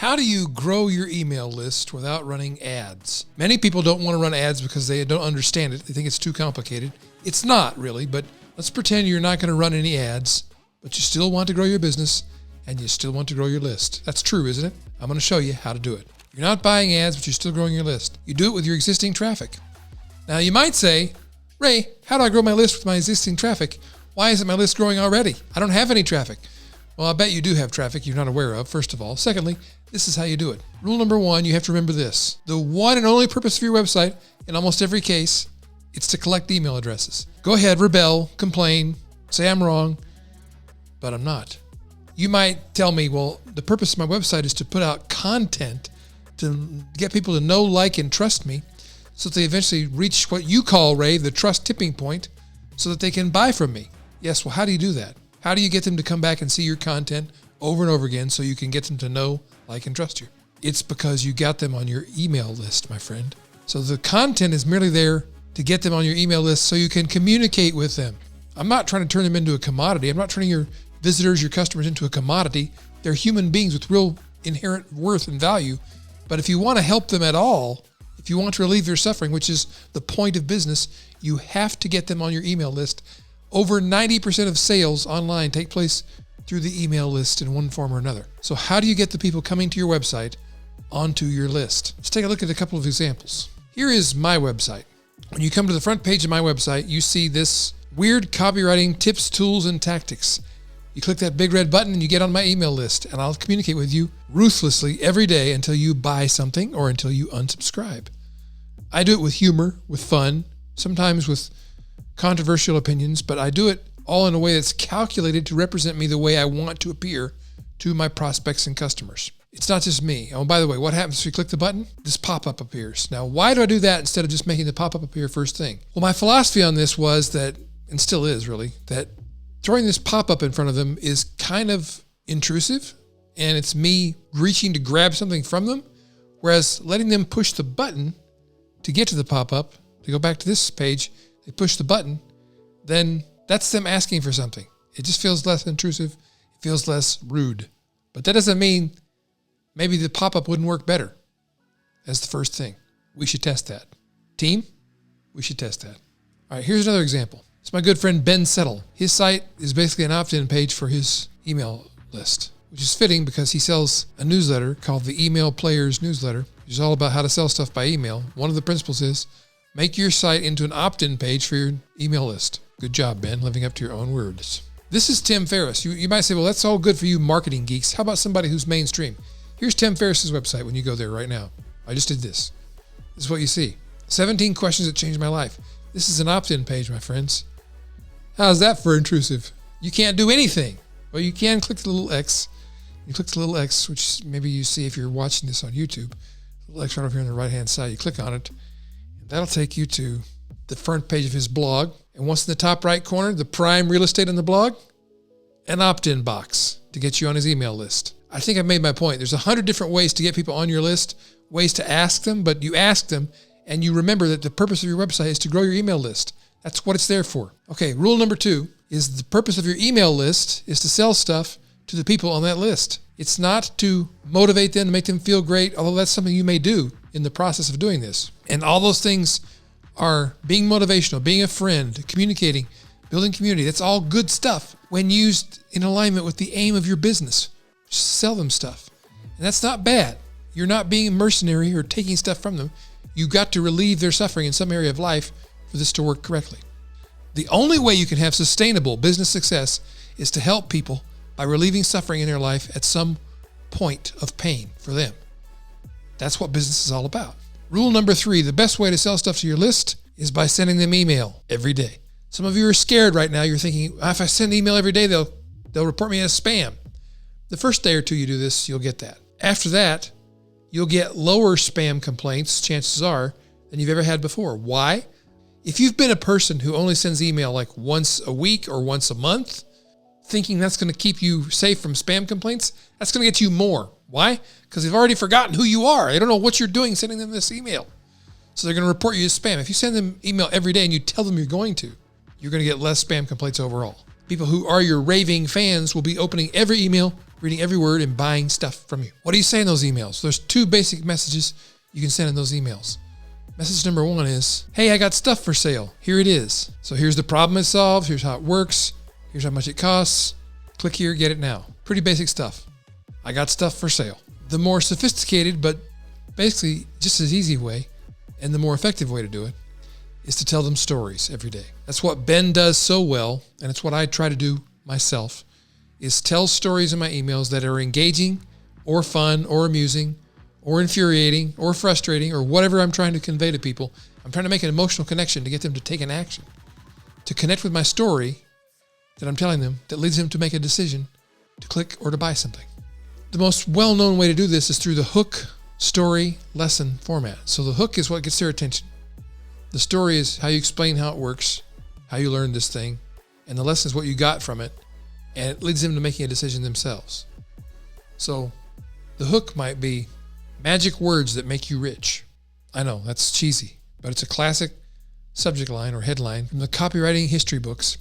How do you grow your email list without running ads? Many people don't want to run ads because they don't understand it. They think it's too complicated. It's not really, but let's pretend you're not going to run any ads, but you still want to grow your business and you still want to grow your list. That's true, isn't it? I'm going to show you how to do it. You're not buying ads, but you're still growing your list. You do it with your existing traffic. Now you might say, Ray, how do I grow my list with my existing traffic? Why isn't my list growing already? I don't have any traffic. Well, I bet you do have traffic you're not aware of, first of all. Secondly, this is how you do it. Rule number one, you have to remember this. The one and only purpose of your website, in almost every case, it's to collect email addresses. Go ahead, rebel, complain, say I'm wrong, but I'm not. You might tell me, well, the purpose of my website is to put out content to get people to know, like, and trust me so that they eventually reach what you call, Ray, the trust tipping point so that they can buy from me. Yes, well, how do you do that? How do you get them to come back and see your content over and over again so you can get them to know, like, and trust you? It's because you got them on your email list, my friend. So the content is merely there to get them on your email list so you can communicate with them. I'm not trying to turn them into a commodity. I'm not turning your visitors, your customers into a commodity. They're human beings with real inherent worth and value. But if you want to help them at all, if you want to relieve their suffering, which is the point of business, you have to get them on your email list. Over 90% of sales online take place through the email list in one form or another. So how do you get the people coming to your website onto your list? Let's take a look at a couple of examples. Here is my website. When you come to the front page of my website, you see this weird copywriting tips, tools, and tactics. You click that big red button and you get on my email list, and I'll communicate with you ruthlessly every day until you buy something or until you unsubscribe. I do it with humor, with fun, sometimes with controversial opinions, but I do it all in a way that's calculated to represent me the way I want to appear to my prospects and customers. It's not just me. Oh, by the way, what happens if you click the button? This pop-up appears. Now, why do I do that instead of just making the pop-up appear first thing? Well, my philosophy on this was that, and still is really, that throwing this pop-up in front of them is kind of intrusive, and it's me reaching to grab something from them, whereas letting them push the button to get to the pop-up, to go back to this page, they push the button, then that's them asking for something. It just feels less intrusive. It feels less rude. But that doesn't mean maybe the pop-up wouldn't work better as the first thing. We should test that. Team, we should test that. All right, here's another example. It's my good friend Ben Settle. His site is basically an opt-in page for his email list, which is fitting because he sells a newsletter called the Email Players Newsletter, which is all about how to sell stuff by email. One of the principles is make your site into an opt-in page for your email list. Good job, Ben, living up to your own words. This is Tim Ferriss. You might say, well, that's all good for you marketing geeks. How about somebody who's mainstream? Here's Tim Ferriss's website when you go there right now. I just did this. This is what you see. 17 questions that changed my life. This is an opt-in page, my friends. How's that for intrusive? You can't do anything. Well, you can click the little X. You click the little X, which maybe you see if you're watching this on YouTube. The little X right over here on the right-hand side. You click on it. That'll take you to the front page of his blog. And what's in the top right corner? The prime real estate on the blog? An opt-in box to get you on his email list. I think I've made my point. There's 100 different ways to get people on your list, ways to ask them, but you ask them and you remember that the purpose of your website is to grow your email list. That's what it's there for. Okay, rule number 2 is the purpose of your email list is to sell stuff to the people on that list. It's not to motivate them, to make them feel great, although that's something you may do in the process of doing this. And all those things are being motivational, being a friend, communicating, building community. That's all good stuff when used in alignment with the aim of your business. Just sell them stuff. And that's not bad. You're not being a mercenary or taking stuff from them. You got to relieve their suffering in some area of life for this to work correctly. The only way you can have sustainable business success is to help people by relieving suffering in their life at some point of pain for them. That's what business is all about. Rule number 3, the best way to sell stuff to your list is by sending them email every day. Some of you are scared right now. You're thinking, if I send email every day, they'll report me as spam. The first day or two you do this, you'll get that. After that, you'll get lower spam complaints, chances are, than you've ever had before. Why? If you've been a person who only sends email like once a week or once a month, thinking that's going to keep you safe from spam complaints, that's going to get you more. Why? Because they've already forgotten who you are. They don't know what you're doing sending them this email. So they're going to report you as spam. If you send them email every day and you tell them you're going to get less spam complaints overall. People who are your raving fans will be opening every email reading every word and buying stuff from you. What do you say in those emails? There's 2 basic messages you can send in those emails. Message number 1 is, hey, I got stuff for sale. Here it is. So here's the problem it solves. Here's how it works. Here's how much it costs. Click here, get it now. Pretty basic stuff. I got stuff for sale. The more sophisticated, but basically just as easy way, and the more effective way to do it, is to tell them stories every day. That's what Ben does so well, and it's what I try to do myself, is tell stories in my emails that are engaging or fun or amusing or infuriating or frustrating or whatever I'm trying to convey to people. I'm trying to make an emotional connection to get them to take an action, to connect with my story that I'm telling them that leads them to make a decision to click or to buy something. The most well-known way to do this is through the hook, story, lesson format. So the hook is what gets their attention. The story is how you explain how it works, how you learned this thing, and the lesson is what you got from it, and it leads them to making a decision themselves. So the hook might be magic words that make you rich. I know, that's cheesy, but it's a classic subject line or headline from the copywriting history books,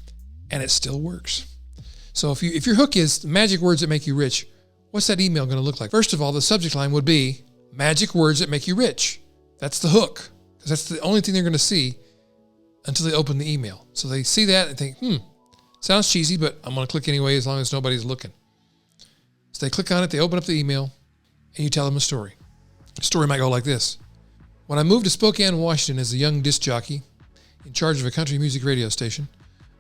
and it still works. So if your hook is magic words that make you rich, what's that email going to look like? First of all, the subject line would be magic words that make you rich. That's the hook, because that's the only thing they're going to see until they open the email. So they see that and think, sounds cheesy, but I'm going to click anyway as long as nobody's looking. So they click on it, they open up the email, and you tell them a story. The story might go like this. When I moved to Spokane, Washington as a young disc jockey in charge of a country music radio station,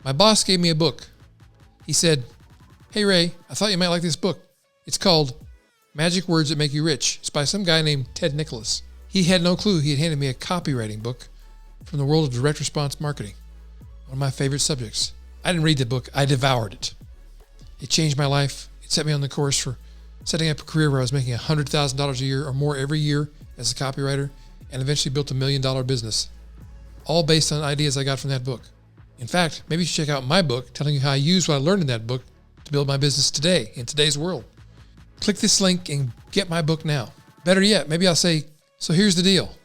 my boss gave me a book. He said, hey Ray, I thought you might like this book. It's called Magic Words That Make You Rich. It's by some guy named Ted Nicholas. He had no clue he had handed me a copywriting book from the world of direct response marketing, one of my favorite subjects. I didn't read the book, I devoured it. It changed my life. It set me on the course for setting up a career where I was making $100,000 a year or more every year as a copywriter, and eventually built $1 million business, all based on ideas I got from that book. In fact, maybe you should check out my book telling you how I use what I learned in that book to build my business today, in today's world. Click this link and get my book now. Better yet, maybe I'll say, so here's the deal.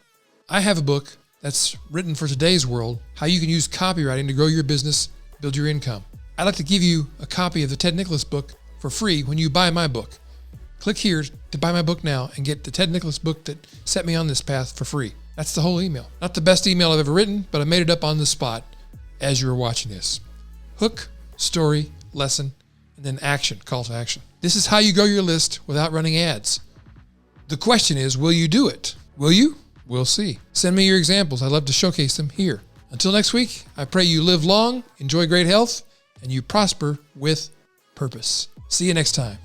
I have a book that's written for today's world, how you can use copywriting to grow your business, build your income. I'd like to give you a copy of the Ted Nicholas book for free when you buy my book. Click here to buy my book now and get the Ted Nicholas book that set me on this path for free. That's the whole email. Not the best email I've ever written, but I made it up on the spot as you were watching this. Hook, story, lesson, and then action, call to action. This is how you grow your list without running ads. The question is, will you do it? Will you? We'll see. Send me your examples. I'd love to showcase them here. Until next week, I pray you live long, enjoy great health, and you prosper with purpose. See you next time.